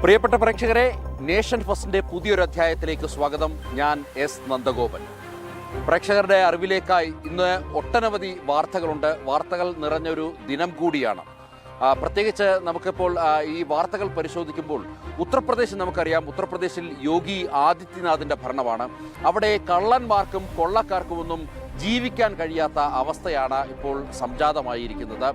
പ്രിയപ്പെട്ട പ്രേക്ഷകരെ, നേഷൻ ഫസ്റ്റിന്റെ പുതിയൊരു അധ്യായത്തിലേക്ക് സ്വാഗതം. ഞാൻ എസ് നന്ദഗോപൻ. പ്രേക്ഷകരുടെ അറിവിലേക്കായി ഇന്ന് ഒട്ടനവധി വാർത്തകളുണ്ട്. വാർത്തകൾ നിറഞ്ഞൊരു ദിനം കൂടിയാണ്. പ്രത്യേകിച്ച് നമുക്കിപ്പോൾ ഈ വാർത്തകൾ പരിശോധിക്കുമ്പോൾ ഉത്തർപ്രദേശ് നമുക്കറിയാം. ഉത്തർപ്രദേശിൽ യോഗി ആദിത്യനാഥിൻ്റെ ഭരണമാണ്. അവിടെ കള്ളന്മാർക്കും കൊള്ളക്കാർക്കുമൊന്നും ജീവിക്കാൻ കഴിയാത്ത അവസ്ഥയാണ് ഇപ്പോൾ സംജാതമായിരിക്കുന്നത്.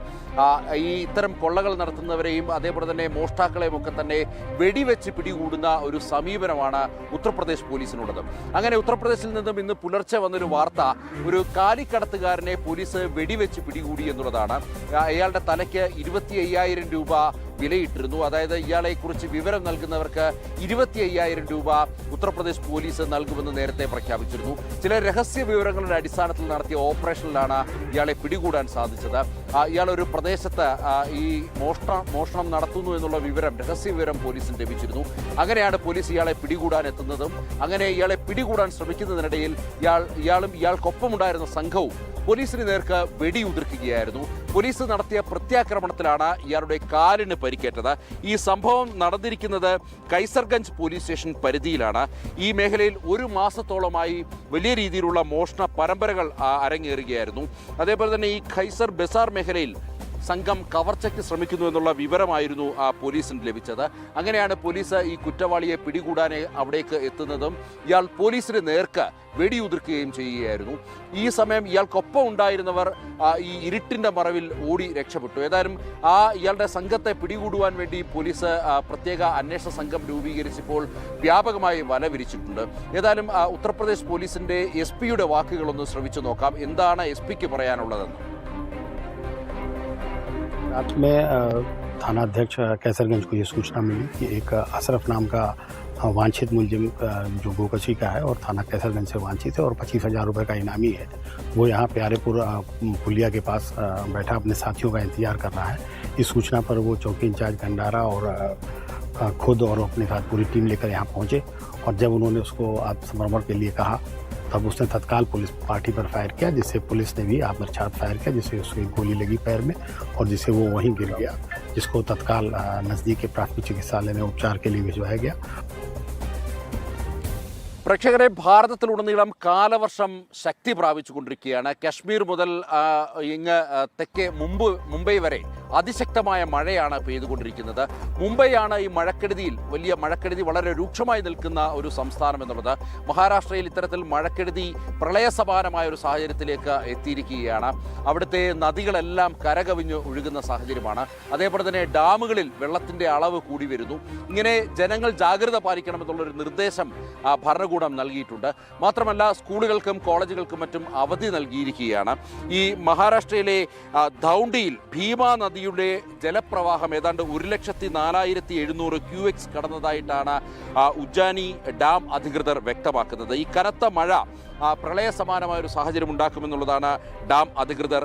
ഈ ഇത്തരം കൊള്ളകൾ നടത്തുന്നവരെയും അതേപോലെ തന്നെ മോഷ്ടാക്കളെയും ഒക്കെ തന്നെ വെടിവെച്ച് പിടികൂടുന്ന ഒരു സമീപനമാണ് ഉത്തർപ്രദേശ് പോലീസിനുള്ളത്. അങ്ങനെ ഉത്തർപ്രദേശിൽ നിന്നും ഇന്ന് പുലർച്ചെ വന്നൊരു വാർത്ത, ഒരു കാലിക്കടത്തുകാരനെ പോലീസ് വെടിവെച്ച് പിടികൂടി എന്നുള്ളതാണ്. അയാളുടെ തലയ്ക്ക് 25,000 രൂപ വിലയിട്ടിരുന്നു. അതായത് ഇയാളെക്കുറിച്ച് വിവരം നൽകുന്നവർക്ക് 25,000 രൂപ ഉത്തർപ്രദേശ് പോലീസ് നൽകുമെന്ന് നേരത്തെ പ്രഖ്യാപിച്ചിരുന്നു. ചില രഹസ്യ വിവരങ്ങളുടെ അടിസ്ഥാനത്തിൽ നടത്തിയ ഓപ്പറേഷനിലാണ് ഇയാളെ പിടികൂടാൻ സാധിച്ചത്. ഇയാളൊരു പ്രദേശത്ത് ഈ മോഷണം നടത്തുന്നു എന്നുള്ള രഹസ്യ വിവരം പോലീസിന് ലഭിച്ചിരുന്നു. അങ്ങനെയാണ് പോലീസ് ഇയാളെ പിടികൂടാൻ എത്തുന്നതും അങ്ങനെ ഇയാളെ പിടികൂടാൻ ശ്രമിക്കുന്നതിനിടയിൽ ഇയാളും ഇയാൾക്കൊപ്പമുണ്ടായിരുന്ന സംഘവും പോലീസിന് നേർക്ക് വെടിയുതിർക്കുകയായിരുന്നു. പോലീസ് നടത്തിയ പ്രത്യാക്രമണത്തിലാണ് ഇയാളുടെ കാലിന് പരിക്കേറ്റത്. ഈ സംഭവം നടന്നിരിക്കുന്നത് കൈസർഗഞ്ച് പോലീസ് സ്റ്റേഷൻ പരിധിയിലാണ്. ഈ മേഖലയിൽ ഒരു മാസത്തോളമായി വലിയ രീതിയിലുള്ള മോഷണ പരമ്പരകൾ അരങ്ങേറുകയായിരുന്നു. അതേപോലെ തന്നെ ഈ ഖൈസർ ബസാർ മേഖലയിൽ സംഘം കവർച്ചയ്ക്ക് ശ്രമിക്കുന്നു എന്നുള്ള വിവരമായിരുന്നു പോലീസിന് ലഭിച്ചത്. അങ്ങനെയാണ് പോലീസ് ഈ കുറ്റവാളിയെ പിടികൂടാൻ അവിടേക്ക് എത്തുന്നതും ഇയാൾ പോലീസിന് നേർക്ക് വെടിയുതിർക്കുകയും ചെയ്യുകയായിരുന്നു. ഈ സമയം ഇയാൾക്കൊപ്പം ഉണ്ടായിരുന്നവർ ഈ ഇരുട്ടിൻ്റെ മറവിൽ ഓടി രക്ഷപ്പെട്ടു. ഏതായാലും ഇയാളുടെ സംഘത്തെ പിടികൂടുവാൻ വേണ്ടി പോലീസ് പ്രത്യേക അന്വേഷണ സംഘം രൂപീകരിച്ചപ്പോൾ വ്യാപകമായി വല വിരിച്ചിട്ടുണ്ട്. ഏതായാലും ഉത്തർപ്രദേശ് പോലീസിൻ്റെ SP-യുടെ വാക്കുകളൊന്ന് ശ്രമിച്ചു നോക്കാം. എന്താണ് SP-ക്ക് പറയാനുള്ളതെന്ന്. रात में थाना अध्यक्ष कैसरगंज को ये सूचना मिली कि एक अशरफ नाम का वांछित मुलजिम जो गोकशी का है और थाना कैसरगंज से वांछित है और 25,000 रुपये का इनामी है, वो यहाँ प्यारेपुर पुलिया के पास बैठा अपने साथियों का इंतजार कर रहा है। इस सूचना पर वो चौकी इंचार्ज गंडारा और खुद और अपने साथ पूरी टीम लेकर यहाँ पहुँचे और जब उन्होंने उसको आत्मसमर्पण के लिए कहा तब उसने तत्काल पुलिस पार्टी पर फायर किया, जिससे पुलिस ने भी आत्मरक्षात फायर किया, जिससे उसकी गोली लगी पैर में और जिससे वो वहीं गिर गया, जिसको तत्काल नज़दीक के प्राथमिक चिकित्सालय में उपचार के लिए भिजवाया गया. പ്രേക്ഷകരെ, ഭാരതത്തിലുടനീളം കാലവർഷം ശക്തി പ്രാപിച്ചുകൊണ്ടിരിക്കുകയാണ്. കശ്മീർ മുതൽ ഇങ്ങ് തെക്കേ മുംബൈ വരെ അതിശക്തമായ മഴയാണ് പെയ്തുകൊണ്ടിരിക്കുന്നത്. മുംബൈയാണ് ഈ വലിയ മഴക്കെടുതി വളരെ രൂക്ഷമായി നിൽക്കുന്ന ഒരു സംസ്ഥാനം എന്നുള്ളത്. മഹാരാഷ്ട്രയിൽ ഇത്തരത്തിൽ മഴക്കെടുതി പ്രളയസമാനമായ ഒരു സാഹചര്യത്തിലേക്ക് എത്തിയിരിക്കുകയാണ്. അവിടുത്തെ നദികളെല്ലാം കരകവിഞ്ഞ് ഒഴുകുന്ന സാഹചര്യമാണ്. അതേപോലെ തന്നെ ഡാമുകളിൽ വെള്ളത്തിൻ്റെ അളവ് കൂടി വരുന്നു. ഇങ്ങനെ ജനങ്ങൾ ജാഗ്രത പാലിക്കണമെന്നുള്ളൊരു നിർദ്ദേശം ഭരണകൂടം നൽകിയിട്ടുണ്ട്. മാത്രമല്ല, സ്കൂളുകൾക്കും കോളേജുകൾക്കും മറ്റും അവധി നൽകിയിരിക്കുകയാണ്. ഈ മഹാരാഷ്ട്രയിലെ ധൗണ്ടിയിൽ ഭീമാ നദിയുടെ ജലപ്രവാഹം ഏതാണ്ട് 1,04,700 ക്യൂഎക്സ് കടന്നതായിട്ടാണ് ഉജ്ജാനി ഡാം അധികൃതർ വ്യക്തമാക്കുന്നത്. ഈ കനത്ത മഴ പ്രളയ സമാനമായ ഒരു സാഹചര്യം ഉണ്ടാക്കുമെന്നുള്ളതാണ് ഡാം അധികൃതർ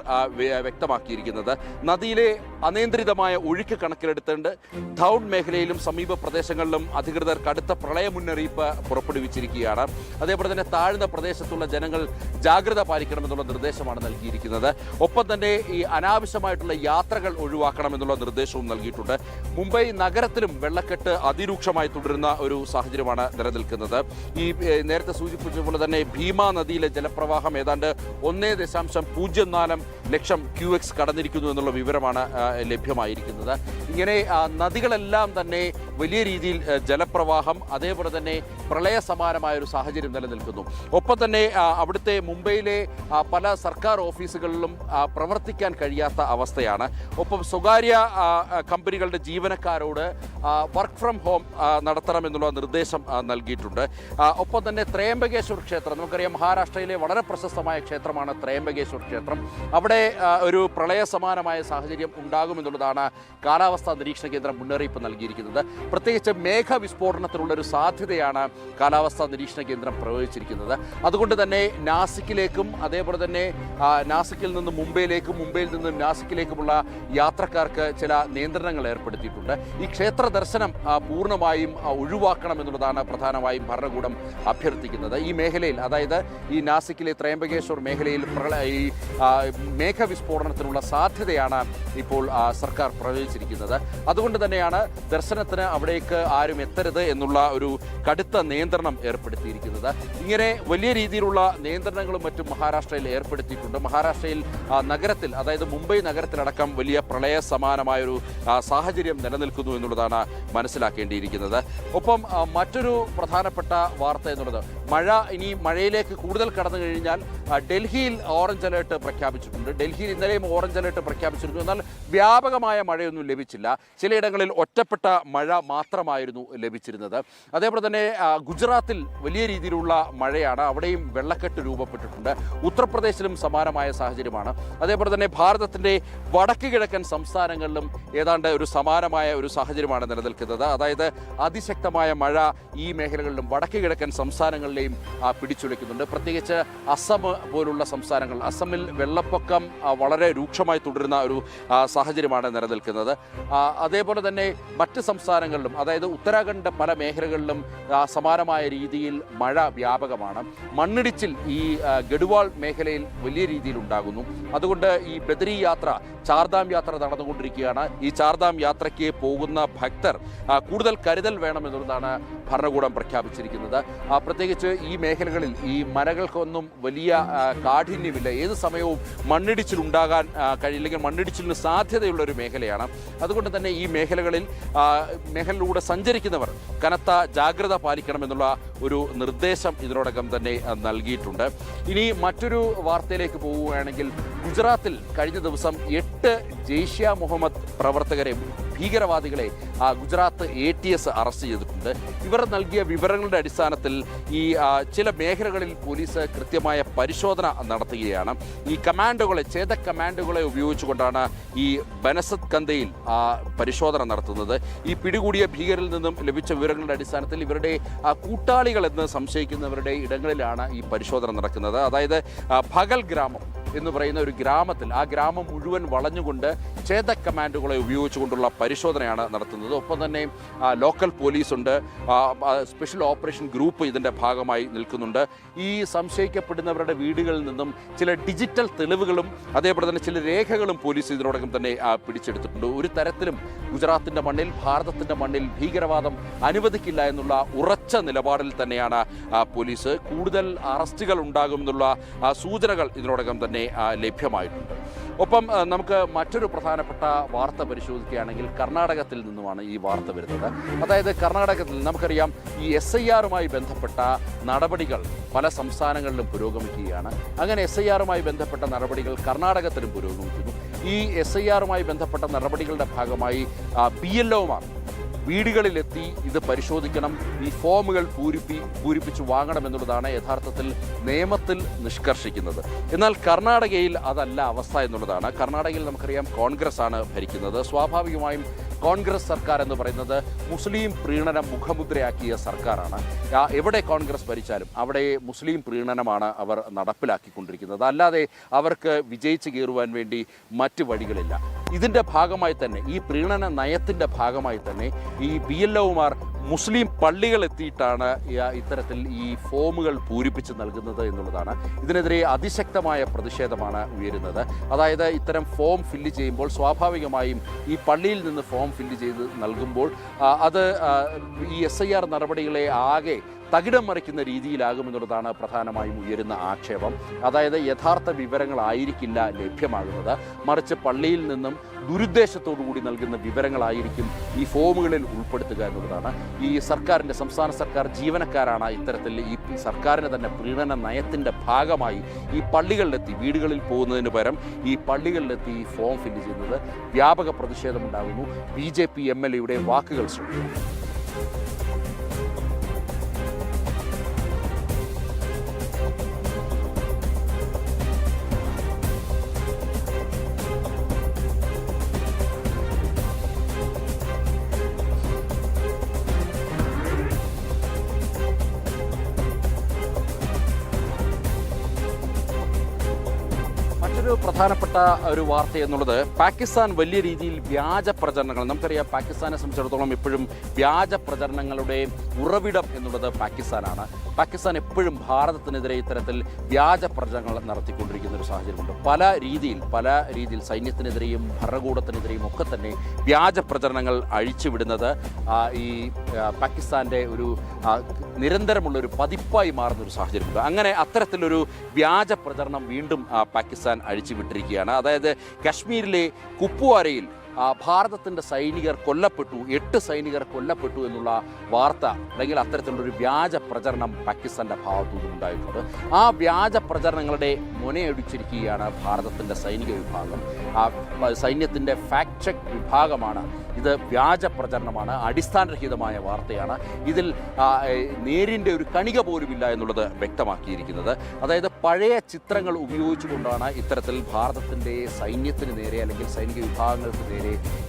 വ്യക്തമാക്കിയിരിക്കുന്നത്. നദിയിലെ അനിയന്ത്രിതമായ ഒഴുക്ക് കണക്കിലെടുത്തുകൊണ്ട് ധൗണ്ട് മേഖലയിലും സമീപ പ്രദേശങ്ങളിലും അധികൃതർ കടുത്ത പ്രളയ മുന്നറിയിപ്പ് പുറപ്പെടുവിച്ചിരിക്കുകയാണ്. അതേപോലെ തന്നെ താഴ്ന്ന പ്രദേശത്തുള്ള ജനങ്ങൾ ജാഗ്രത പാലിക്കണമെന്നുള്ള നിർദ്ദേശമാണ് നൽകിയിരിക്കുന്നത്. ഒപ്പം തന്നെ ഈ അനാവശ്യമായിട്ടുള്ള യാത്രകൾ ഒഴിവാക്കണമെന്നുള്ള നിർദ്ദേശവും നൽകിയിട്ടുണ്ട്. മുംബൈ നഗരത്തിലും വെള്ളക്കെട്ട് അതിരൂക്ഷമായി തുടരുന്ന ഒരു സാഹചര്യമാണ് നിലനിൽക്കുന്നത്. ഈ നേരത്തെ സൂചിപ്പിച്ചതുപോലെ തന്നെ ഭീമ നദിയിലെ ജലപ്രവാഹം ഏതാണ്ട് 1.04 ലക്ഷം ക്യൂഎക്സ് കടന്നിരിക്കുന്നു എന്നുള്ള വിവരമാണ് ലഭ്യമായിരിക്കുന്നത്. ഇങ്ങനെ നദികളെല്ലാം തന്നെ വലിയ രീതിയിൽ ജലപ്രവാഹം, അതേപോലെ തന്നെ പ്രളയ സമാനമായ ഒരു സാഹചര്യം നിലനിൽക്കുന്നു. ഒപ്പം തന്നെ അവിടുത്തെ മുംബൈയിലെ പല സർക്കാർ ഓഫീസുകളിലും പ്രവർത്തിക്കാൻ കഴിയാത്ത അവസ്ഥയാണ്. ഒപ്പം സ്വകാര്യ കമ്പനികളുടെ ജീവനക്കാരോട് വർക്ക് ഫ്രം ഹോം നടത്തണമെന്നുള്ള നിർദ്ദേശം നൽകിയിട്ടുണ്ട്. ഒപ്പം തന്നെ ത്രയംബകേശ്വർ ക്ഷേത്രം, നമുക്കറിയാം മഹാരാഷ്ട്രയിലെ വളരെ പ്രശസ്തമായ ക്ഷേത്രമാണ് ത്രയംബകേശ്വർ ക്ഷേത്രം. അവിടെ ഒരു പ്രളയ സമാനമായ സാഹചര്യം ഉണ്ടാകുമെന്നുള്ളതാണ് കാലാവസ്ഥാ നിരീക്ഷണ കേന്ദ്രം മുന്നറിയിപ്പ് നൽകിയിരിക്കുന്നത്. പ്രത്യേകിച്ച് മേഘവിസ്ഫോടനത്തിനുള്ളൊരു സാധ്യതയാണ് കാലാവസ്ഥാ നിരീക്ഷണ കേന്ദ്രം പ്രവചിച്ചിരിക്കുന്നത്. അതുകൊണ്ട് തന്നെ നാസിക്കിലേക്കും അതേപോലെ തന്നെ നാസിക്കിൽ നിന്ന് മുംബൈയിലേക്കും മുംബൈയിൽ നിന്നും നാസിക്കിലേക്കുമുള്ള യാത്രക്കാർക്ക് ചില നിയന്ത്രണങ്ങൾ ഏർപ്പെടുത്തിയിട്ടുണ്ട്. ഈ ക്ഷേത്ര ദർശനം പൂർണ്ണമായും ഒഴിവാക്കണമെന്നുള്ളതാണ് പ്രധാനമായും ഭരണകൂടം അഭ്യർത്ഥിക്കുന്നത്. ഈ മേഖലയിൽ, അതായത് ഈ നാസിക്കിലെ ത്രയംബകേശ്വർ മേഖലയിൽ ഈ മേഘവിസ്ഫോടനത്തിനുള്ള സാധ്യതയാണ് ഇപ്പോൾ സർക്കാർ പ്രവചിച്ചിരിക്കുന്നത്. കൊണ്ടിരിക്കുന്നത്. അതുകൊണ്ട് തന്നെയാണ് ദർശനത്തിന് അവിടേക്ക് ആരും എത്തരുത് എന്നുള്ള ഒരു കടുത്ത നിയന്ത്രണം ഏർപ്പെടുത്തിയിരിക്കുന്നത്. ഇങ്ങനെ വലിയ രീതിയിലുള്ള നിയന്ത്രണങ്ങളും മറ്റും മഹാരാഷ്ട്രയിൽ ഏർപ്പെടുത്തിയിട്ടുണ്ട്. മഹാരാഷ്ട്രയിൽ നഗരത്തിൽ, അതായത് മുംബൈ നഗരത്തിലടക്കം വലിയ പ്രളയ സമാനമായൊരു സാഹചര്യം നിലനിൽക്കുന്നു എന്നുള്ളതാണ് മനസ്സിലാക്കേണ്ടിയിരിക്കുന്നത്. ഒപ്പം മറ്റൊരു പ്രധാനപ്പെട്ട വാർത്ത എന്നുള്ളത് ഇനി മഴയിലേക്ക് കൂടുതൽ കടന്നു കഴിഞ്ഞാൽ ഡൽഹിയിൽ ഓറഞ്ച് അലേർട്ട് പ്രഖ്യാപിച്ചിട്ടുണ്ട്. ഡൽഹിയിൽ ഇന്നലെയും ഓറഞ്ച് അലേർട്ട് പ്രഖ്യാപിച്ചിരുന്നു. എന്നാൽ വ്യാപകമായ മഴയൊന്നും ലഭിച്ചില്ല. ചിലയിടങ്ങളിൽ ഒറ്റപ്പെട്ട മഴ മാത്രമായിരുന്നു ലഭിച്ചിരുന്നത്. അതേപോലെ തന്നെ ഗുജറാത്തിൽ വലിയ രീതിയിലുള്ള മഴയാണ്. അവിടെയും വെള്ളക്കെട്ട് രൂപപ്പെട്ടിട്ടുണ്ട്. ഉത്തർപ്രദേശിലും സമാനമായ സാഹചര്യമാണ്. അതേപോലെ തന്നെ ഭാരതത്തിൻ്റെ വടക്ക് കിഴക്കൻ സംസ്ഥാനങ്ങളിലും ഏതാണ്ട് ഒരു സമാനമായ ഒരു സാഹചര്യമാണ് നിലനിൽക്കുന്നത്. അതായത് അതിശക്തമായ മഴ ഈ മേഖലകളിലും വടക്ക് കിഴക്കൻ സംസ്ഥാനങ്ങളിലെയും പിടിച്ചുലയ്ക്കുന്നുണ്ട്. പ്രത്യേകിച്ച് അസം പോലുള്ള സംസ്ഥാനങ്ങൾ, അസമിൽ വെള്ളപ്പൊക്കം വളരെ രൂക്ഷമായി തുടരുന്ന ഒരു സാഹചര്യമാണ് നിലനിൽക്കുന്നത്. അതേപോലെ തന്നെ മറ്റ് സംസ്ഥാനങ്ങളിലും, അതായത് ഉത്തരാഖണ്ഡ് പല മേഖലകളിലും സമാനമായ രീതിയിൽ മഴ വ്യാപകമാണ്. മണ്ണിടിച്ചിൽ ഈ ഗഡ്വാൾ മേഖലയിൽ വലിയ രീതിയിൽ ഉണ്ടാകുന്നു. അതുകൊണ്ട് ഈ ബദരി യാത്ര, ചാർധാം യാത്ര നടന്നുകൊണ്ടിരിക്കുകയാണ്. ഈ ചാർധാം യാത്രയ്ക്ക് പോകുന്ന ഭക്തർ കൂടുതൽ കരുതൽ വേണമെന്നുള്ളതാണ് ഭരണകൂടം പ്രഖ്യാപിച്ചിരിക്കുന്നത്. പ്രത്യേകിച്ച് ഈ മേഖലകളിൽ ഈ മലകൾക്കൊന്നും വലിയ കാഠിന്യമില്ല. ഏത് സമയവും മണ്ണിടിച്ചിൽ ഉണ്ടാകാൻ കഴിയില്ലെങ്കിൽ മണ്ണിടിച്ചിലിന് സാധ്യതയുള്ള ഒരു മേഖലയാണ്. അതുകൊണ്ട് തന്നെ ഈ മേഖലയിലൂടെ സഞ്ചരിക്കുന്നവർ കനത്ത ജാഗ്രത പാലിക്കണമെന്നുള്ള ഒരു നിർദ്ദേശം ഇതിനോടകം തന്നെ നൽകിയിട്ടുണ്ട്. ഇനി മറ്റൊരു വാർത്തയിലേക്ക് പോവുകയാണെങ്കിൽ, ഗുജറാത്തിൽ കഴിഞ്ഞ ദിവസം 8 ജെയ്ഷെ മുഹമ്മദ് പ്രവർത്തകരെ, ഭീകരവാദികളെ ഗുജറാത്ത് ATS അറസ്റ്റ് ചെയ്തിട്ടുണ്ട്. ഇവർ നൽകിയ വിവരങ്ങളുടെ അടിസ്ഥാനത്തിൽ ഈ ചില മേഖലകളിൽ പോലീസ് കൃത്യമായ പരിശോധന നടത്തുകയാണ്. ഈ ചേതക് കമാൻഡോകളെ ഉപയോഗിച്ചുകൊണ്ടാണ് ഈ ബനസത് കന്തയിൽ പരിശോധന നടത്തുന്നത്. ഈ പിടികൂടിയ ഭീകരിൽ നിന്നും ലഭിച്ച വിവരങ്ങളുടെ അടിസ്ഥാനത്തിൽ ഇവരുടെ കൂട്ടാളികൾ എന്ന് സംശയിക്കുന്നവരുടെ ഇടങ്ങളിലാണ് ഈ പരിശോധന നടക്കുന്നത്. അതായത് ഭഗൽ ഗ്രാമം എന്ന് പറയുന്ന ഒരു ഗ്രാമത്തിൽ, ആ ഗ്രാമം മുഴുവൻ വളഞ്ഞുകൊണ്ട് ചേതക് കമാൻഡോകളെ ഉപയോഗിച്ചുകൊണ്ടുള്ള പരിശോധനയാണ് നടത്തുന്നത്. ഒപ്പം തന്നെ ലോക്കൽ പോലീസുണ്ട്, സ്പെഷ്യൽ ഓപ്പറേഷൻ ഗ്രൂപ്പ് ഇതിൻ്റെ ഭാഗമായി നിൽക്കുന്നുണ്ട്. ഈ സംശയിക്കപ്പെടുന്നവരുടെ വീടുകളിൽ നിന്നും ചില ഡിജിറ്റൽ തെളിവുകളും അതേപോലെ തന്നെ ചില രേഖകളും പോലീസ് ഇതിനോടകം തന്നെ പിടിച്ചെടുത്തിട്ടുണ്ട്. ഒരു തരത്തിലും ഗുജറാത്തിൻ്റെ മണ്ണിൽ, ഭാരതത്തിൻ്റെ മണ്ണിൽ ഭീകരവാദം അനുവദിക്കില്ല എന്നുള്ള ഉറച്ച നിലപാടിൽ തന്നെയാണ് പോലീസ്. കൂടുതൽ അറസ്റ്റുകൾ ഉണ്ടാകുമെന്നുള്ള സൂചനകൾ ഇതിനോടകം തന്നെ ലഭ്യമായിട്ടുണ്ട്. ഒപ്പം നമുക്ക് മറ്റൊരു പ്രധാനപ്പെട്ട വാർത്ത പരിശോധിക്കുകയാണെങ്കിൽ കർണാടകത്തിൽ നിന്നുമാണ് ഈ വാർത്ത വരുന്നത്. അതായത് കർണാടകത്തിൽ നമുക്കറിയാം ഈ SIRുമായി ബന്ധപ്പെട്ട നടപടികൾ പല സംസ്ഥാനങ്ങളിലും പുരോഗമിക്കുകയാണ്. അങ്ങനെ SIRുമായി ബന്ധപ്പെട്ട നടപടികൾ കർണാടകത്തിലും പുരോഗമിക്കുന്നു. ഈ SIRുമായി ബന്ധപ്പെട്ട നടപടികളുടെ ഭാഗമായി BLOമാർ വീടുകളിലെത്തി ഇത് പരിശോധിക്കണം, ഈ ഫോമുകൾ പൂരിപ്പിച്ച് വാങ്ങണമെന്നുള്ളതാണ് യഥാർത്ഥത്തിൽ നിയമത്തിൽ നിഷ്കർഷിക്കുന്നത്. എന്നാൽ കർണാടകയിൽ അതല്ല അവസ്ഥ എന്നുള്ളതാണ്. കർണാടകയിൽ നമുക്കറിയാം കോൺഗ്രസ് ആണ് ഭരിക്കുന്നത്. സ്വാഭാവികമായും കോൺഗ്രസ് സർക്കാർ എന്ന് പറയുന്നത് മുസ്ലിം പ്രീണനം മുഖമുദ്രയാക്കിയ സർക്കാരാണ്. എവിടെ കോൺഗ്രസ് ഭരിച്ചാലും അവിടെ മുസ്ലിം പ്രീണനമാണ് അവർ നടപ്പിലാക്കിക്കൊണ്ടിരിക്കുന്നത്. അല്ലാതെ അവർക്ക് വിജയിച്ച് കയറുവാൻ വേണ്ടി മറ്റ് വഴികളില്ല. ഇതിൻ്റെ ഭാഗമായി തന്നെ, ഈ പ്രീണന നയത്തിൻ്റെ ഭാഗമായി തന്നെ ഈ BLOമാർ മുസ്ലിം പള്ളികളെത്തിയിട്ടാണ് ഇത്തരത്തിൽ ഈ ഫോമുകൾ പൂരിപ്പിച്ച് നൽകുന്നത് എന്നുള്ളതാണ്. ഇതിനെതിരെ അതിശക്തമായ പ്രതിഷേധമാണ് ഉയരുന്നത്. അതായത് ഇത്തരം ഫോം ഫില്ല് ചെയ്യുമ്പോൾ സ്വാഭാവികമായും ഈ പള്ളിയിൽ നിന്ന് ഫോം ഫില്ല് ചെയ്ത് നൽകുമ്പോൾ അത് ഈ SIR നടപടികളെ ആകെ തകിടം മറിക്കുന്ന രീതിയിലാകുമെന്നുള്ളതാണ് പ്രധാനമായും ഉയരുന്ന ആക്ഷേപം. അതായത് യഥാർത്ഥ വിവരങ്ങളായിരിക്കില്ല ലഭ്യമാകുന്നത്, മറിച്ച് പള്ളിയിൽ നിന്നും ദുരുദ്ദേശത്തോടു കൂടി നൽകുന്ന വിവരങ്ങളായിരിക്കും ഈ ഫോമുകളിൽ ഉൾപ്പെടുത്തുക എന്നുള്ളതാണ്. ഈ സർക്കാരിൻ്റെ, സംസ്ഥാന സർക്കാർ ജീവനക്കാരാണ് ഇത്തരത്തിൽ ഈ സർക്കാരിന് തന്നെ പ്രീണന നയത്തിൻ്റെ ഭാഗമായി ഈ പള്ളികളിലെത്തി, വീടുകളിൽ പോകുന്നതിന് പകരം ഈ പള്ളികളിലെത്തി ഈ ഫോം ഫില്ല് ചെയ്യുന്നത്. വ്യാപക പ്രതിഷേധമുണ്ടാകുന്നു. BJP MLAയുടെ വാക്കുകൾ ശ്രമിക്കുന്നു. മറ്റൊരു മറ്റൊരു പ്രധാനപ്പെട്ട ഒരു വാർത്ത എന്നുള്ളത് പാകിസ്ഥാൻ വലിയ രീതിയിൽ വ്യാജ പ്രചരണങ്ങൾ, നമുക്കറിയാം പാകിസ്ഥാനെ സംബന്ധിച്ചിടത്തോളം എപ്പോഴും വ്യാജ പ്രചരണങ്ങളുടെ ഉറവിടം എന്നുള്ളത് പാകിസ്ഥാനാണ്. പാകിസ്ഥാൻ എപ്പോഴും ഭാരതത്തിനെതിരെ ഇത്തരത്തിൽ വ്യാജ പ്രചരണങ്ങൾ നടത്തിക്കൊണ്ടിരിക്കുന്ന ഒരു സാഹചര്യമുണ്ട്. പല രീതിയിൽ സൈന്യത്തിനെതിരെയും ഭരണകൂടത്തിനെതിരെയും ഒക്കെ തന്നെ വ്യാജ പ്രചരണങ്ങൾ അഴിച്ചുവിടുന്നത് ഈ പാകിസ്ഥാൻ്റെ ഒരു നിരന്തരമുള്ളൊരു പതിപ്പായി മാറുന്നൊരു സാഹചര്യമുണ്ട്. അങ്ങനെ അത്തരത്തിലൊരു വ്യാജ പ്രചരണം വീണ്ടും പാകിസ്ഥാൻ അഴിച്ചുവിട്ടിരിക്കുകയാണ്. അതായത് കാശ്മീരിലെ കുപ്വാരയിൽ ഭാരതത്തിൻ്റെ സൈനികർ കൊല്ലപ്പെട്ടു, 8 സൈനികർ കൊല്ലപ്പെട്ടു എന്നുള്ള വാർത്ത അല്ലെങ്കിൽ അത്തരത്തിലുള്ളൊരു വ്യാജ പ്രചരണം പാകിസ്ഥാൻ്റെ ഭാഗത്തു നിന്നുണ്ടായിട്ടുണ്ട്. ആ വ്യാജ പ്രചരണങ്ങളുടെ മുനയൊടിച്ചിരിക്കുകയാണ് ഭാരതത്തിൻ്റെ സൈനിക വിഭാഗം. സൈന്യത്തിൻ്റെ ഫാക്ട് ചെക്ക് വിഭാഗമാണ് ഇത് വ്യാജ പ്രചരണമാണ്, അടിസ്ഥാനരഹിതമായ വാർത്തയാണ്, ഇതിൽ നേരിൻ്റെ ഒരു കണിക പോലുമില്ല എന്നുള്ളത് വ്യക്തമാക്കിയിരിക്കുന്നത്. അതായത് പഴയ ചിത്രങ്ങൾ ഉപയോഗിച്ചുകൊണ്ടാണ് ഇത്തരത്തിൽ ഭാരതത്തിൻ്റെ സൈന്യത്തിന് നേരെ അല്ലെങ്കിൽ സൈനിക വിഭാഗങ്ങൾക്ക് നേരെ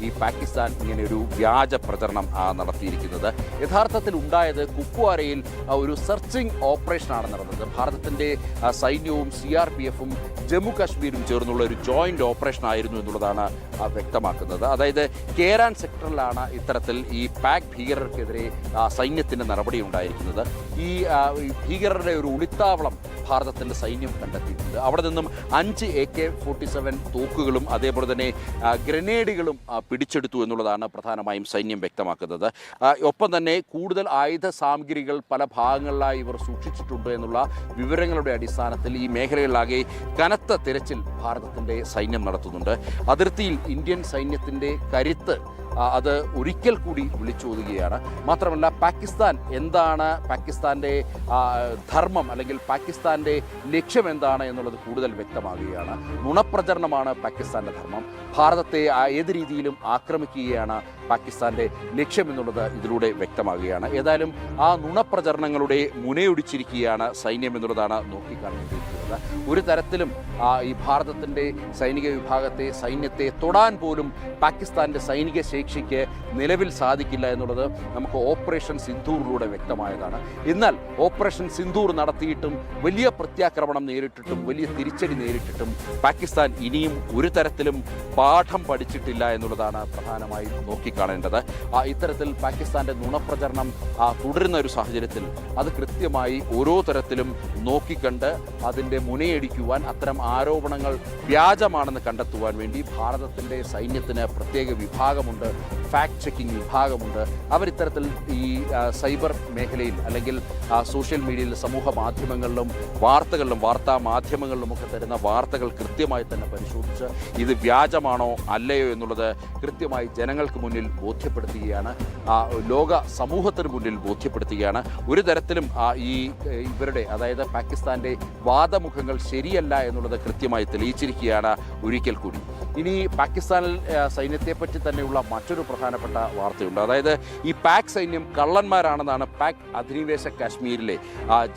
ഈ പാകിസ്ഥാൻ ഇങ്ങനെയൊരു വ്യാജ പ്രചരണം നടത്തിയിരിക്കുന്നത്. യഥാർത്ഥത്തിൽ ഉണ്ടായത് കുപ്വാരയിൽ ഒരു സെർച്ചിങ് ഓപ്പറേഷനാണ് നടന്നത്. ഭാരതത്തിൻ്റെ സൈന്യവും CRPF-ഉം ജമ്മു കാശ്മീരും ചേർന്നുള്ള ഒരു ജോയിൻ്റ് ഓപ്പറേഷൻ ആയിരുന്നു എന്നുള്ളതാണ് വ്യക്തമാക്കുന്നത്. അതായത് കേരാൻ സെക്ടറിലാണ് ഇത്തരത്തിൽ ഈ പാക് ഭീകരർക്കെതിരെ സൈന്യത്തിൻ്റെ നടപടി ഉണ്ടായിരിക്കുന്നത്. ഈ ഭീകരരുടെ ഒരു ഒളിത്താവളം ഭാരതത്തിൻ്റെ സൈന്യം കണ്ടെത്തിയിട്ടുണ്ട്. അവിടെ നിന്നും 5 AK-47 തോക്കുകളും അതേപോലെ തന്നെ ഗ്രനേഡുകളും പിടിച്ചെടുത്തു എന്നുള്ളതാണ് പ്രധാനമായും സൈന്യം വ്യക്തമാക്കുന്നത്. ഒപ്പം തന്നെ കൂടുതൽ ആയുധ സാമഗ്രികൾ പല ഭാഗങ്ങളിലായി ഇവർ സൂക്ഷിച്ചിട്ടുണ്ട് എന്നുള്ള വിവരങ്ങളുടെ അടിസ്ഥാനത്തിൽ ഈ മേഖലകളിലാകെ കനത്ത തിരച്ചിൽ ഭാരതത്തിൻ്റെ സൈന്യം നടത്തുന്നുണ്ട്. അതിർത്തിയിൽ ഇന്ത്യൻ സൈന്യത്തിൻ്റെ കരുത്ത് അത് ഒരിക്കൽ കൂടി വിളിച്ചോതുകയാണ്. മാത്രമല്ല പാകിസ്ഥാൻ എന്താണ്, പാകിസ്ഥാൻ്റെ ധർമ്മം അല്ലെങ്കിൽ പാകിസ്ഥാൻ്റെ ലക്ഷ്യം എന്താണ് എന്നുള്ളത് കൂടുതൽ വ്യക്തമാകുകയാണ്. നുണപ്രചരണമാണ് പാകിസ്ഥാൻ്റെ ധർമ്മം. ഭാരതത്തെ ഏത് രീതിയിലും ആക്രമിക്കുകയാണ് പാകിസ്ഥാൻ്റെ ലക്ഷ്യം എന്നുള്ളത് ഇതിലൂടെ വ്യക്തമാകുകയാണ്. ഏതായാലും ആ നുണപ്രചരണങ്ങളുടെ മുനയൊടിച്ചിരിക്കുകയാണ് സൈന്യം എന്നുള്ളതാണ് നോക്കിക്കാണേണ്ടിയിരിക്കുന്നത്. ഒരു തരത്തിലും ഈ ഭാരതത്തിൻ്റെ സൈനിക വിഭാഗത്തെ, സൈന്യത്തെ തൊടാൻ പോലും പാകിസ്ഥാൻ്റെ സൈനിക ശേഷിക്ക് നിലവിൽ സാധിക്കില്ല എന്നുള്ളത് നമുക്ക് ഓപ്പറേഷൻ സിന്ദൂറിലൂടെ വ്യക്തമായതാണ്. എന്നാൽ ഓപ്പറേഷൻ സിന്ദൂർ നടത്തിയിട്ടും വലിയ പ്രത്യാക്രമണം നേരിട്ടിട്ടും വലിയ തിരിച്ചടി നേരിട്ടിട്ടും പാകിസ്ഥാൻ ഇനിയും ഒരു തരത്തിലും പാഠം പഠിച്ചിട്ടില്ല എന്നുള്ളതാണ് പ്രധാനമായും നോക്കിക്കാണേണ്ടത്. ഇത്തരത്തിൽ പാകിസ്ഥാൻ്റെ നുണപ്രചരണം തുടരുന്ന ഒരു സാഹചര്യത്തിൽ അത് കൃത്യമായി ഓരോ തരത്തിലും നോക്കിക്കണ്ട് അതിൻ്റെ മുനയടിക്കുവാൻ, അത്തരം ആരോപണങ്ങൾ വ്യാജമാണെന്ന് കണ്ടെത്തുവാൻ വേണ്ടി ഭാരതത്തിൻ്റെ സൈന്യത്തിന് പ്രത്യേക വിഭാഗമുണ്ട്, ഫാക്ട് ചെക്കിംഗ് വിഭാഗമുണ്ട്. അവരിത്തരത്തിൽ ഈ സൈബർ മേഖലയിൽ അല്ലെങ്കിൽ സോഷ്യൽ മീഡിയയിൽ, സമൂഹ മാധ്യമങ്ങളിലും വാർത്തകളിലും, വാർത്താ മാധ്യമങ്ങളിലുമൊക്കെ തരുന്ന വാർത്തകൾ കൃത്യമായി തന്നെ പരിശോധിച്ച് ഇത് വ്യാജമാണോ അല്ലയോ എന്നുള്ളത് കൃത്യമായി ജനങ്ങൾക്ക് മുന്നിൽ ബോധ്യപ്പെടുത്തുകയാണ്, ലോക സമൂഹത്തിന് മുന്നിൽ ബോധ്യപ്പെടുത്തുകയാണ്. ഒരു തരത്തിലും ഇവരുടെ, അതായത് പാകിസ്ഥാൻ്റെ വാദമുഖങ്ങൾ ശരിയല്ല എന്നുള്ളത് കൃത്യമായി തെളിയിച്ചിരിക്കുകയാണ് ഒരിക്കൽ കൂടി. ഇനി പാകിസ്ഥാനിൽ സൈന്യത്തെപ്പറ്റി തന്നെയുള്ള മറ്റൊരു പ്രധാനപ്പെട്ട വാർത്തയുണ്ട്. അതായത് ഈ പാക് സൈന്യം കള്ളന്മാരാണെന്നാണ് പാക് അധിനിവേശ കാശ്മീരിലെ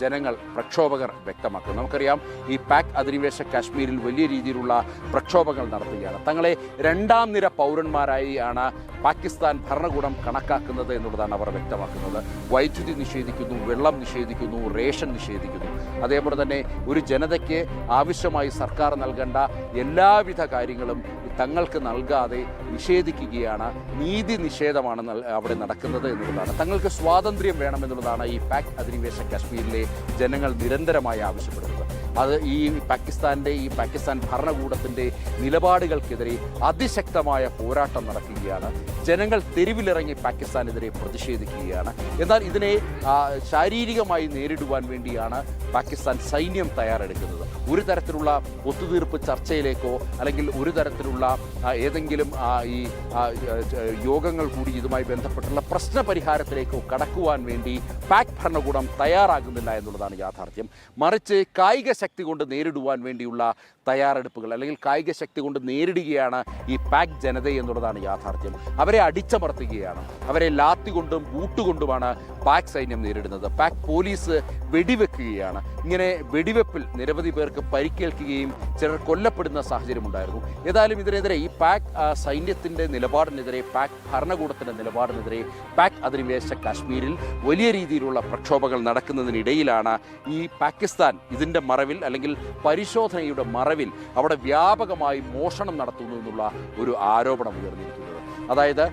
ജനങ്ങൾ, പ്രക്ഷോഭകർ വ്യക്തമാക്കുന്നത്. നമുക്കറിയാം ഈ പാക് അധിനിവേശ കാശ്മീരിൽ വലിയ രീതിയിലുള്ള പ്രക്ഷോഭങ്ങൾ നടത്തുകയാണ്. തങ്ങളെ 2ാം നിര പൗരന്മാരായി ആണ് പാകിസ്ഥാൻ ഭരണകൂടം കണക്കാക്കുന്നത് എന്നുള്ളതാണ് അവർ വ്യക്തമാക്കുന്നത്. വൈദ്യുതി നിഷേധിക്കുന്നു, വെള്ളം നിഷേധിക്കുന്നു, റേഷൻ നിഷേധിക്കുന്നു. അതേപോലെ തന്നെ ഒരു ജനതയ്ക്ക് ആവശ്യമായി സർക്കാർ നൽകേണ്ട എല്ലാവിധ കാര്യങ്ങളും തങ്ങൾക്ക് നൽകാതെ നിഷേധിക്കുകയാണ്. നീതി നിഷേധമാണ് അവിടെ നടക്കുന്നത് എന്നുള്ളതാണ്. തങ്ങൾക്ക് സ്വാതന്ത്ര്യം വേണമെന്നുള്ളതാണ് ഈ പാക് അധിനിവേശ കാശ്മീരിലെ ജനങ്ങൾ നിരന്തരമായി ആവശ്യപ്പെടുന്നത്. അത് ഈ പാകിസ്ഥാൻ ഭരണകൂടത്തിൻ്റെ നിലപാടുകൾക്കെതിരെ അതിശക്തമായ പോരാട്ടം നടക്കുകയാണ്. ജനങ്ങൾ തെരുവിലിറങ്ങി പാകിസ്ഥാനെതിരെ പ്രതിഷേധിക്കുകയാണ്. എന്നാൽ ഇതിനെ ശാരീരികമായി നേരിടുവാൻ വേണ്ടിയാണ് പാകിസ്ഥാൻ സൈന്യം തയ്യാറെടുക്കുന്നത്. ഒരു തരത്തിലുള്ള ഒത്തുതീർപ്പ് ചർച്ചയിലേക്കോ അല്ലെങ്കിൽ ഒരു തരത്തിലുള്ള ഏതെങ്കിലും ഈ യോഗങ്ങൾ കൂടി ഇതുമായി ബന്ധപ്പെട്ടുള്ള പ്രശ്ന പരിഹാരത്തിലേക്കോ കടക്കുവാൻ വേണ്ടി പാക് ഭരണകൂടം തയ്യാറാകുന്നില്ല എന്നുള്ളതാണ് യാഥാർത്ഥ്യം. മറിച്ച് കായിക ശക്തി കൊണ്ട് നേരിടുവാൻ വേണ്ടിയുള്ള തയ്യാറെടുപ്പുകൾ അല്ലെങ്കിൽ കായിക ശക്തി കൊണ്ട് നേരിടുകയാണ് ഈ പാക് ജനത എന്നുള്ളതാണ് യാഥാർത്ഥ്യം. അവരെ അടിച്ചമർത്തുകയാണ്. അവരെ ലാത്തി കൊണ്ടും ബൂട്ടുകൊണ്ടുമാണ് പാക് സൈന്യം നേരിടുന്നത്. പാക് പോലീസ് വെടിവെക്കുകയാണ്. ഇങ്ങനെ വെടിവെപ്പിൽ നിരവധി പേർക്ക് പരിക്കേൽക്കുകയും ചിലർ കൊല്ലപ്പെടുന്ന സാഹചര്യമുണ്ടായിരുന്നു. ഏതായാലും ഇതിനെതിരെ ഈ പാക് സൈന്യത്തിൻ്റെ നിലപാടിനെതിരെ, പാക് ഭരണകൂടത്തിൻ്റെ നിലപാടിനെതിരെ പാക് അധിനിവേശ കാശ്മീരിൽ വലിയ രീതിയിലുള്ള പ്രക്ഷോഭങ്ങൾ നടക്കുന്നതിനിടയിലാണ് ഈ പാകിസ്ഥാൻ ഇതിൻ്റെ മറവിൽ അല്ലെങ്കിൽ പരിശോധനയുടെ മറവിൽ മറവിൽ അവിടെ വ്യാപകമായി മോഷണം നടത്തുന്നു എന്നുള്ള ഒരു ആരോപണം ഉയർന്നിരിക്കുന്നത്. അതായത്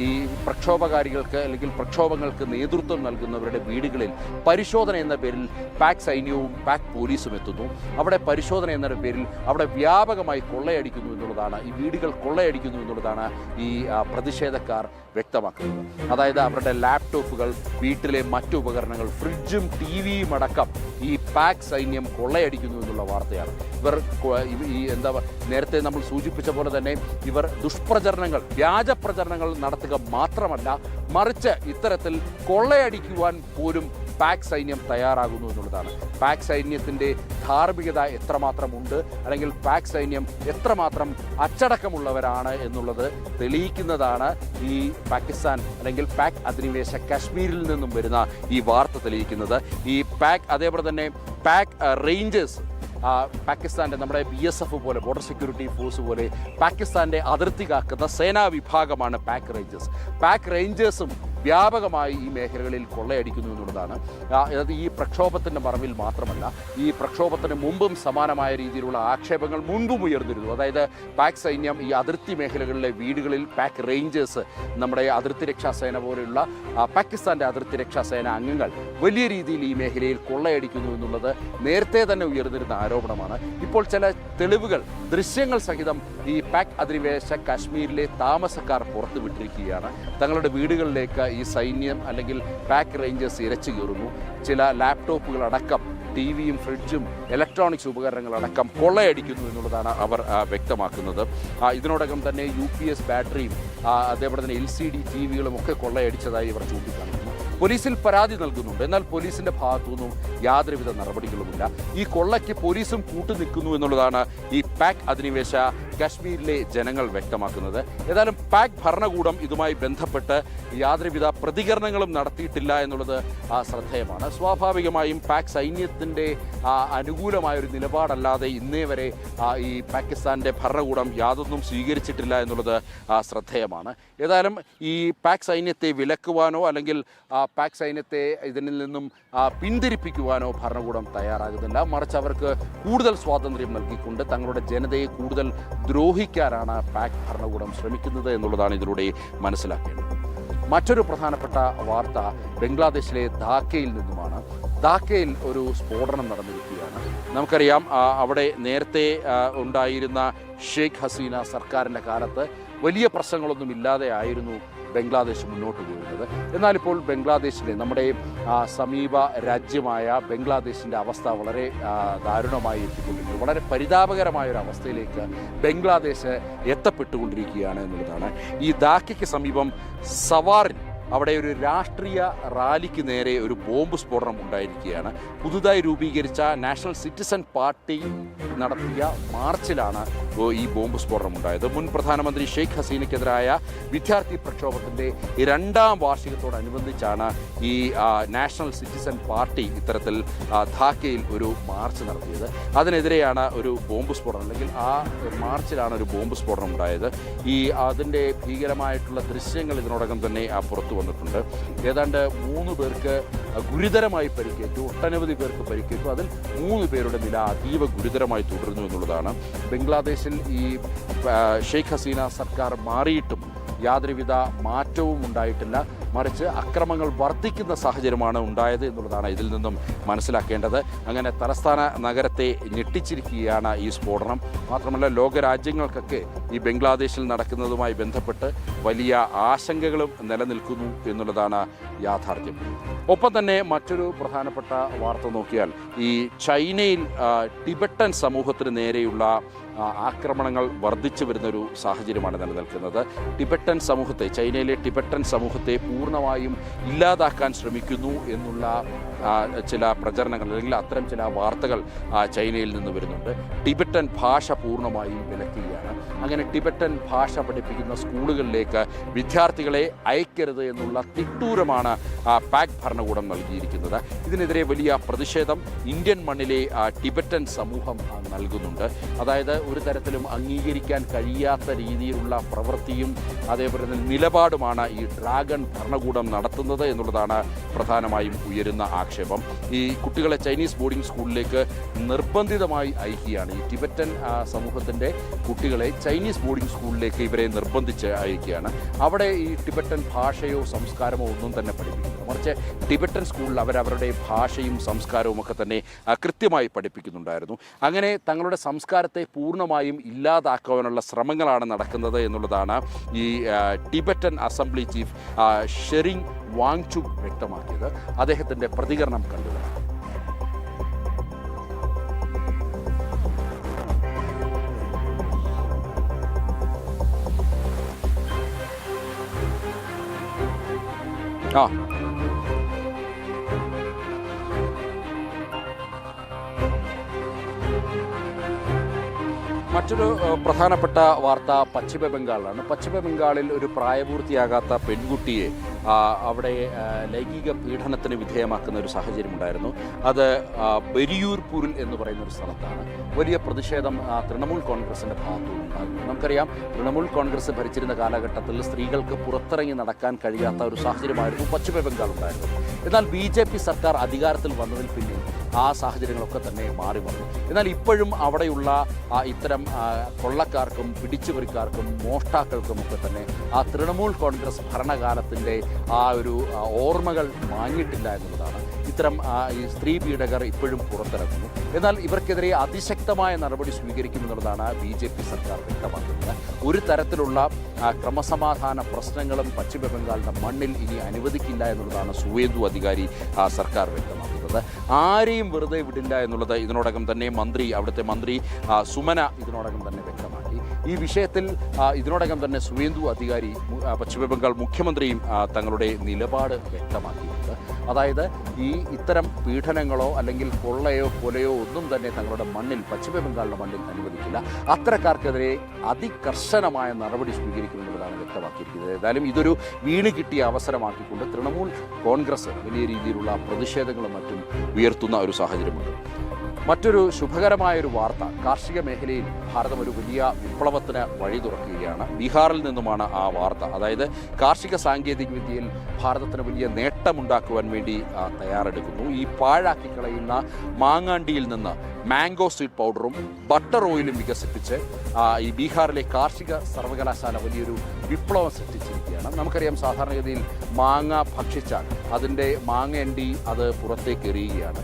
ഈ പ്രക്ഷോഭകാരികൾക്ക് അല്ലെങ്കിൽ പ്രക്ഷോഭങ്ങൾക്ക് നേതൃത്വം നൽകുന്നവരുടെ വീടുകളിൽ പരിശോധന എന്ന പേരിൽ പാക് സൈന്യവും പാക് പോലീസും എത്തുന്നു. അവിടെ പരിശോധന എന്ന പേരിൽ അവിടെ വ്യാപകമായി കൊള്ളയടിക്കുന്നു എന്നുള്ളതാണ്, ഈ വീടുകൾ കൊള്ളയടിക്കുന്നു എന്നുള്ളതാണ് ഈ പ്രതിഷേധക്കാർ വ്യക്തമാക്കുന്നത്. അതായത് അവരുടെ ലാപ്ടോപ്പുകൾ, വീട്ടിലെ മറ്റു ഉപകരണങ്ങൾ, ഫ്രിഡ്ജും TV-യും അടക്കം ഈ പാക് സൈന്യം കൊള്ളയടിക്കുന്നു എന്നുള്ള വാർത്തയാണ്. ഇവർ നേരത്തെ നമ്മൾ സൂചിപ്പിച്ച പോലെ തന്നെ ഇവർ ദുഷ്പ്രചരണങ്ങൾ, വ്യാജ പ്രചരണങ്ങൾ നടത്തുക മാത്രമല്ല, മറിച്ച് ഇത്തരത്തിൽ കൊള്ളയടിക്കുവാൻ പോലും പാക് സൈന്യം തയ്യാറാകുന്നു എന്നുള്ളതാണ്. പാക് സൈന്യത്തിൻ്റെ ധാർമ്മികത എത്രമാത്രമുണ്ട്, അല്ലെങ്കിൽ പാക് സൈന്യം എത്രമാത്രം അച്ചടക്കമുള്ളവരാണ് എന്നുള്ളത് തെളിയിക്കുന്നതാണ് ഈ പാകിസ്ഥാൻ അല്ലെങ്കിൽ പാക് അധിനിവേശ കാശ്മീരിൽ നിന്നും വരുന്ന ഈ വാർത്ത തെളിയിക്കുന്നത്. ഈ പാക്, അതേപോലെ തന്നെ പാക് റേഞ്ചേഴ്സ്, പാകിസ്ഥാൻ്റെ നമ്മുടെ BSF പോലെ, ബോർഡർ സെക്യൂരിറ്റി ഫോഴ്സ് പോലെ പാകിസ്ഥാൻ്റെ അതിർത്തി കാക്കുന്ന സേനാ വിഭാഗമാണ് പാക് റേഞ്ചേഴ്സ്. പാക് റേഞ്ചേഴ്സും വ്യാപകമായി ഈ മേഖലകളിൽ കൊള്ളയടിക്കുന്നു എന്നുള്ളതാണ്. അതായത് ഈ പ്രക്ഷോഭത്തിൻ്റെ മറവിൽ മാത്രമല്ല, ഈ പ്രക്ഷോഭത്തിന് മുമ്പും സമാനമായ രീതിയിലുള്ള ആക്ഷേപങ്ങൾ മുൻപും ഉയർന്നിരുന്നു. അതായത് പാക് സൈന്യം ഈ അതിർത്തി മേഖലകളിലെ വീടുകളിൽ പാക് റേഞ്ചേഴ്സ്, നമ്മുടെ അതിർത്തി രക്ഷാസേന പോലെയുള്ള പാകിസ്ഥാൻ്റെ അതിർത്തി രക്ഷാസേന അംഗങ്ങൾ വലിയ രീതിയിൽ ഈ മേഖലയിൽ കൊള്ളയടിക്കുന്നു എന്നുള്ളത് നേരത്തെ തന്നെ ഉയർന്നിരുന്ന ആരോപണമാണ്. ഇപ്പോൾ ചില തെളിവുകൾ, ദൃശ്യങ്ങൾ സഹിതം ഈ പാക് അധിനിവേശ കാശ്മീരിലെ താമസക്കാർ പുറത്തുവിട്ടിരിക്കുകയാണ്. തങ്ങളുടെ വീടുകളിലേക്ക് ഈ സൈന്യം അല്ലെങ്കിൽ പാക് റേഞ്ചേഴ്സ് ഇരച്ചു കയറുന്നു. ചില ലാപ്ടോപ്പുകളടക്കം, TV-യും ഫ്രിഡ്ജും ഇലക്ട്രോണിക്സ് ഉപകരണങ്ങളടക്കം കൊള്ളയടിക്കുന്നു എന്നുള്ളതാണ് അവർ വ്യക്തമാക്കുന്നത്. ഇതിനോടകം തന്നെ UPS ബാറ്ററിയും അതേപോലെ തന്നെ LCD TV-കളും ഒക്കെ കൊള്ളയടിച്ചതായി ഇവർ ചൂണ്ടിക്കാണിക്കുന്നു. പോലീസിൽ പരാതി നൽകുന്നുണ്ട്, എന്നാൽ പോലീസിൻ്റെ ഭാഗത്തുനിന്നും യാതൊരുവിധ നടപടികളുമില്ല. ഈ കൊള്ളയ്ക്ക് പോലീസും കൂട്ടുനിൽക്കുന്നു എന്നുള്ളതാണ് ഈ പാക് അധിനിവേശ കാശ്മീരിലെ ജനങ്ങൾ വ്യക്തമാക്കുന്നത്. ഏതായാലും പാക് ഭരണകൂടം ഇതുമായി ബന്ധപ്പെട്ട് യാതൊരുവിധ പ്രതികരണങ്ങളും നടത്തിയിട്ടില്ല എന്നുള്ളത് ശ്രദ്ധേയമാണ്. സ്വാഭാവികമായും പാക് സൈന്യത്തിൻ്റെ അനുകൂലമായൊരു നിലപാടല്ലാതെ ഇന്നേ വരെ ഈ പാകിസ്ഥാൻ്റെ ഭരണകൂടം യാതൊന്നും സ്വീകരിച്ചിട്ടില്ല എന്നുള്ളത് ശ്രദ്ധേയമാണ്. ഏതായാലും ഈ പാക് സൈന്യത്തെ വിലക്കുവാനോ അല്ലെങ്കിൽ പാക് സൈന്യത്തെ ഇതിൽ നിന്നും പിന്തിരിപ്പിക്കുവാനോ ഭരണകൂടം തയ്യാറാകുന്നില്ല. മറിച്ച് അവർക്ക് കൂടുതൽ സ്വാതന്ത്ര്യം നൽകിക്കൊണ്ട് തങ്ങളുടെ ജനതയെ കൂടുതൽ ദ്രോഹിക്കാനാണ് പാക് ഭരണകൂടം ശ്രമിക്കുന്നത് എന്നുള്ളതാണ് ഇതിലൂടെ മനസ്സിലാക്കേണ്ടത്. മറ്റൊരു പ്രധാനപ്പെട്ട വാർത്ത ബംഗ്ലാദേശിലെ ധാക്കയിൽ നിന്നുമാണ്. ധാക്കയിൽ ഒരു സ്ഫോടനം നടന്നിരിക്കുകയാണ്. നമുക്കറിയാം, അവിടെ നേരത്തെ ഉണ്ടായിരുന്ന ഷെയ്ഖ് ഹസീന സർക്കാരിൻ്റെ കാലത്ത് വലിയ പ്രശ്നങ്ങളൊന്നും ഇല്ലാതെ ആയിരുന്നു ബംഗ്ലാദേശ് മുന്നോട്ട് പോകുന്നത്. എന്നാലിപ്പോൾ ബംഗ്ലാദേശിലെ, നമ്മുടെ സമീപ രാജ്യമായ ബംഗ്ലാദേശിൻ്റെ അവസ്ഥ വളരെ ദാരുണമായി എത്തിക്കൊണ്ടിരിക്കുന്നു. വളരെ പരിതാപകരമായൊരു അവസ്ഥയിലേക്ക് ബംഗ്ലാദേശ് എത്തപ്പെട്ടുകൊണ്ടിരിക്കുകയാണ് എന്നുള്ളതാണ്. ഈ ധാക്കയ്ക്ക് സമീപം സവാറിൽ അവിടെ ഒരു രാഷ്ട്രീയ റാലിക്ക് നേരെ ഒരു ബോംബ് സ്ഫോടനം ഉണ്ടായിരിക്കുകയാണ്. പുതുതായി രൂപീകരിച്ച നാഷണൽ സിറ്റിസൺ പാർട്ടി നടത്തിയ മാർച്ചിലാണ് ഈ ബോംബ് സ്ഫോടനം ഉണ്ടായത്. മുൻ പ്രധാനമന്ത്രി ഷെയ്ഖ് ഹസീനയ്ക്കെതിരായ വിദ്യാർത്ഥി പ്രക്ഷോഭത്തിൻ്റെ 2ാം വാർഷികത്തോടനുബന്ധിച്ചാണ് ഈ നാഷണൽ സിറ്റിസൺ പാർട്ടി ഇത്തരത്തിൽ ധാക്കയിൽ ഒരു മാർച്ച് നടത്തിയത്. അതിനെതിരെയാണ് ഒരു ബോംബ് സ്ഫോടനം, അല്ലെങ്കിൽ ആ മാർച്ചിലാണ് ഒരു ബോംബ് സ്ഫോടനം ഉണ്ടായത്. അതിൻ്റെ ഭീകരമായിട്ടുള്ള ദൃശ്യങ്ങൾ ഇതിനോടകം തന്നെ പുറത്തു വന്നിട്ടുണ്ട്. ഏതാണ്ട് 3 പേർക്ക് ഗുരുതരമായി പരിക്കേറ്റു, ഒട്ടനവധി പേർക്ക് പരിക്കേറ്റു. അതിൽ 3 പേരുടെ നില അതീവ ഗുരുതരമായി തുടരുന്നു എന്നുള്ളതാണ്. ബംഗ്ലാദേശിൽ ഈ ഷെയ്ഖ് ഹസീന സർക്കാർ മാറിയിട്ടും യാതൊരുവിധ മാറ്റവും ഉണ്ടായിട്ടില്ല. മറിച്ച് അക്രമങ്ങൾ വർദ്ധിക്കുന്ന സാഹചര്യമാണ് ഉണ്ടായത് എന്നുള്ളതാണ് ഇതിൽ നിന്നും മനസ്സിലാക്കേണ്ടത്. അങ്ങനെ തലസ്ഥാന നഗരത്തെ ഞെട്ടിച്ചിരിക്കുകയാണ് ഈ സ്ഫോടനം. മാത്രമല്ല, ലോകരാജ്യങ്ങൾക്കൊക്കെ ഈ ബംഗ്ലാദേശിൽ നടക്കുന്നതുമായി ബന്ധപ്പെട്ട് വലിയ ആശങ്കകളും നിലനിൽക്കുന്നു എന്നുള്ളതാണ് യാഥാർത്ഥ്യം. ഒപ്പം തന്നെ മറ്റൊരു പ്രധാനപ്പെട്ട വാർത്ത നോക്കിയാൽ, ഈ ചൈനയിൽ ടിബറ്റൻ സമൂഹത്തിന് നേരെയുള്ള ആക്രമണങ്ങൾ വർദ്ധിച്ചു വരുന്നൊരു സാഹചര്യമാണ് നിലനിൽക്കുന്നത്. ടിബറ്റൻ സമൂഹത്തെ, ചൈനയിലെ ടിബറ്റൻ സമൂഹത്തെ പൂർണ്ണമായും ഇല്ലാതാക്കാൻ ശ്രമിക്കുന്നു എന്നുള്ള ചില പ്രചരണങ്ങൾ, അല്ലെങ്കിൽ അത്തരം ചില വാർത്തകൾ ചൈനയിൽ നിന്ന് വരുന്നുണ്ട്. ടിബറ്റൻ ഭാഷ പൂർണ്ണമായും വിലക്കുകയാണ്. അങ്ങനെ ടിബറ്റൻ ഭാഷ പഠിപ്പിക്കുന്ന സ്കൂളുകളിലേക്ക് വിദ്യാർത്ഥികളെ അയക്കരുത് എന്നുള്ള തിട്ടൂരമാണ് പാക് ഭരണകൂടം നൽകിയിരിക്കുന്നത്. ഇതിനെതിരെ വലിയ പ്രതിഷേധം ഇന്ത്യൻ മണ്ണിലെ ടിബറ്റൻ സമൂഹം നൽകുന്നുണ്ട്. അതായത് ഒരു തരത്തിലും അംഗീകരിക്കാൻ കഴിയാത്ത രീതിയിലുള്ള പ്രവൃത്തിയും അതേപോലെ തന്നെ നിലപാടുമാണ് ഈ ഡ്രാഗൺ ഭരണകൂടം നടത്തുന്നത് എന്നുള്ളതാണ് പ്രധാനമായും ഉയരുന്ന ആക്ഷേപം. ഈ കുട്ടികളെ ചൈനീസ് ബോർഡിംഗ് സ്കൂളിലേക്ക് നിർബന്ധിതമായി അയക്കുകയാണ്. ഈ ടിബറ്റൻ സമൂഹത്തിൻ്റെ കുട്ടികളെ ചൈനീസ് ബോർഡിംഗ് സ്കൂളിലേക്ക് ഇവരെ നിർബന്ധിച്ച് അയക്കുകയാണ്. അവിടെ ഈ ടിബറ്റൻ ഭാഷയോ സംസ്കാരമോ ഒന്നും തന്നെ പഠിപ്പിക്കുന്നു. മറിച്ച് ടിബറ്റൻ സ്കൂളിൽ അവരവരുടെ ഭാഷയും സംസ്കാരവും ഒക്കെ തന്നെ കൃത്യമായി പഠിപ്പിക്കുന്നുണ്ടായിരുന്നു. അങ്ങനെ തങ്ങളുടെ സംസ്കാരത്തെ പൂർണ്ണമായും ഇല്ലാതാക്കാനുള്ള ശ്രമങ്ങളാണ് നടക്കുന്നത് എന്നുള്ളതാണ് ഈ Tibetan assembly chief Tsering Wangchuk വ്യക്തമാക്കിയത്. അദ്ദേഹത്തിൻ്റെ പ്രതികരണം കണ്ടു. മറ്റൊരു പ്രധാനപ്പെട്ട വാർത്ത പശ്ചിമ ബംഗാളിലാണ്. പശ്ചിമ ബംഗാളിൽ ഒരു പ്രായപൂർത്തിയാകാത്ത പെൺകുട്ടിയെ അവിടെ ലൈംഗിക പീഡനത്തിന് വിധേയമാക്കുന്ന ഒരു സാഹചര്യം ഉണ്ടായിരുന്നു. അത് ബരിയൂർപൂരിൽ എന്ന് പറയുന്ന ഒരു സ്ഥലത്താണ്. വലിയ പ്രതിഷേധം തൃണമൂൽ കോൺഗ്രസിൻ്റെ ഭാഗത്തുനിന്നുണ്ടായിരുന്നു. നമുക്കറിയാം, തൃണമൂൽ കോൺഗ്രസ് ഭരിച്ചിരുന്ന കാലഘട്ടത്തിൽ സ്ത്രീകൾക്ക് പുറത്തിറങ്ങി നടക്കാൻ കഴിയാത്ത ഒരു സാഹചര്യമായിരുന്നു പശ്ചിമ ബംഗാൾ ഉണ്ടായിരുന്നത്. എന്നാൽ BJP സർക്കാർ അധികാരത്തിൽ വന്നതിൽ പിന്നെ ആ സാഹചര്യങ്ങളൊക്കെ തന്നെ മാറി വന്നു. എന്നാൽ ഇപ്പോഴും അവിടെയുള്ള ഇത്തരം കൊള്ളക്കാർക്കും പിടിച്ചുപറിക്കാർക്കും മോഷ്ടാക്കൾക്കും ഒക്കെ തന്നെ ആ തൃണമൂൽ കോൺഗ്രസ് ഭരണകാലത്തിൻ്റെ ആ ഒരു ഓർമ്മകൾ മാഞ്ഞിട്ടില്ല എന്നുള്ളതാണ്. ഇത്തരം ഈ സ്ത്രീ പീഡകർ ഇപ്പോഴും പുറത്തിറങ്ങുന്നു. എന്നാൽ ഇവർക്കെതിരെ അതിശക്തമായ നടപടി സ്വീകരിക്കുമെന്നുള്ളതാണ് BJP സർക്കാർ വ്യക്തമാക്കുന്നത്. ഒരു തരത്തിലുള്ള ക്രമസമാധാന പ്രശ്നങ്ങളും പശ്ചിമ ബംഗാളിൻ്റെ മണ്ണിൽ ഇനി അനുവദിക്കില്ല എന്നുള്ളതാണ് സുവേന്ദു അധികാരി സർക്കാർ വ്യക്തമാക്കുന്നത്. ആരെയും വെറുതെ വിടില്ല എന്നുള്ളത് ഇതിനോടകം തന്നെ അവിടുത്തെ മന്ത്രി സുമന ഇതിനോടകം തന്നെ വ്യക്തമാക്കി. ഈ വിഷയത്തിൽ ഇതിനോടകം തന്നെ സുവേന്ദു അധികാരി പശ്ചിമ ബംഗാൾ മുഖ്യമന്ത്രിയും തങ്ങളുടെ നിലപാട് വ്യക്തമാക്കിയിട്ടുണ്ട്. അതായത് ഇത്തരം പീഡനങ്ങളോ അല്ലെങ്കിൽ കൊലയോ ഒന്നും തന്നെ തങ്ങളുടെ മണ്ണിൽ പശ്ചിമ ബംഗാളിൻ്റെ മണ്ണിൽ അനുവദിക്കില്ല. അത്തരക്കാർക്കെതിരെ അതികർശനമായ നടപടി സ്വീകരിക്കുമെന്നുള്ളതാണ് വ്യക്തമാക്കിയിരിക്കുന്നത്. ഏതായാലും ഇതൊരു വീണ് കിട്ടിയ അവസരമാക്കിക്കൊണ്ട് തൃണമൂൽ കോൺഗ്രസ് വലിയ രീതിയിലുള്ള പ്രതിഷേധങ്ങളും മറ്റും ഉയർത്തുന്ന ഒരു സാഹചര്യമുണ്ട്. മറ്റൊരു ശുഭകരമായൊരു വാർത്ത, കാർഷിക മേഖലയിൽ ഭാരതം ഒരു വലിയ വിപ്ലവത്തിന് വഴി തുറക്കുകയാണ്. ബീഹാറിൽ നിന്നുമാണ് ആ വാർത്ത. അതായത് കാർഷിക സാങ്കേതിക വിദ്യയിൽ ഭാരതത്തിന് വലിയ നേട്ടമുണ്ടാക്കുവാൻ വേണ്ടി തയ്യാറെടുക്കുന്നു. ഈ പാഴാക്കി കളയുന്ന മാങ്ങാണ്ടിയിൽ നിന്ന് മാംഗോ സീഡ് പൗഡറും ബട്ടർ ഓയിലും വികസിപ്പിച്ച് ഈ ബീഹാറിലെ കാർഷിക സർവകലാശാല വലിയൊരു വിപ്ലവം സൃഷ്ടിച്ചിരിക്കുകയാണ്. നമുക്കറിയാം, സാധാരണഗതിയിൽ മാങ്ങ ഭക്ഷിച്ചാൽ അതിൻ്റെ മാങ്ങയണ്ടി അത് പുറത്തേക്ക് എറിയുകയാണ്.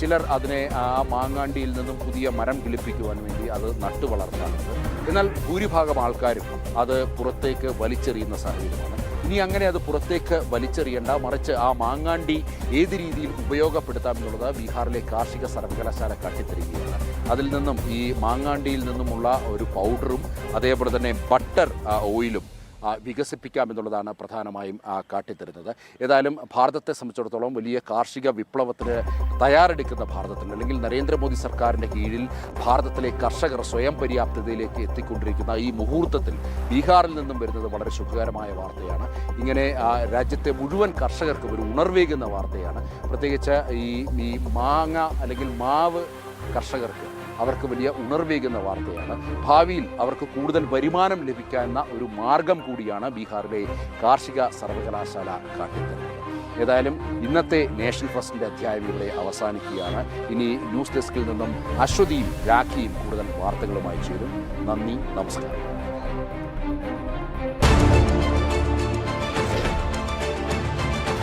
ചിലർ അതിനെ ആ മാങ്ങാണ്ടിയിൽ നിന്നും പുതിയ മരം കിളിപ്പിക്കുവാൻ വേണ്ടി അത് നട്ടു വളർത്താറുണ്ട്. എന്നാൽ ഭൂരിഭാഗം ആൾക്കാരും അത് പുറത്തേക്ക് വലിച്ചെറിയുന്ന സാഹചര്യമാണ്. ഇനി അങ്ങനെ അത് പുറത്തേക്ക് വലിച്ചെറിയേണ്ട, മറിച്ച് ആ മാങ്ങാണ്ടി ഏത് രീതിയിൽ ഉപയോഗപ്പെടുത്താമെന്നുള്ളത് ബീഹാറിലെ കാർഷിക സർവകലാശാല കാട്ടിത്തരികയാണ്. അതിൽ നിന്നും ഈ മാങ്ങാണ്ടിയിൽ നിന്നുമുള്ള ഒരു പൗഡറും അതേപോലെ തന്നെ ബട്ടർ ഓയിലും വികസിപ്പിക്കാമെന്നുള്ളതാണ് പ്രധാനമായും കാട്ടിത്തരുന്നത്. ഏതായാലും ഭാരതത്തെ സംബന്ധിച്ചിടത്തോളം വലിയ കാർഷിക വിപ്ലവത്തിന് തയ്യാറെടുക്കുന്ന ഭാരതത്തിൽ, അല്ലെങ്കിൽ നരേന്ദ്രമോദി സർക്കാരിൻ്റെ കീഴിൽ ഭാരതത്തിലെ കർഷകർ സ്വയം പര്യാപ്തതയിലേക്ക് എത്തിക്കൊണ്ടിരിക്കുന്ന ഈ മുഹൂർത്തത്തിൽ ബീഹാറിൽ നിന്നും വരുന്നത് വളരെ ശുഭകരമായ വാർത്തയാണ്. ഇങ്ങനെ രാജ്യത്തെ മുഴുവൻ കർഷകർക്കും ഒരു ഉണർവേകുന്ന വാർത്തയാണ്. പ്രത്യേകിച്ച് ഈ മാങ്ങ അല്ലെങ്കിൽ മാവ് കർഷകർക്ക് അവർക്ക് വലിയ ഉണർവേകുന്ന വാർത്തയാണ്. ഭാവിയിൽ അവർക്ക് കൂടുതൽ വരുമാനം ലഭിക്കാവുന്ന ഒരു മാർഗം കൂടിയാണ് ബീഹാറിലെ കാർഷിക സർവകലാശാല കാട്ടിത്തരുന്നത്. ഏതായാലും ഇന്നത്തെ നേഷൻ ഫസ്റ്റിൻ്റെ അധ്യായം ഇവിടെ അവസാനിക്കുകയാണ്. ഇനി ന്യൂസ് ഡെസ്കിൽ നിന്നും അശ്വതിയും രാഖിയും കൂടുതൽ വാർത്തകളുമായി ചേരും. നന്ദി, നമസ്കാരം.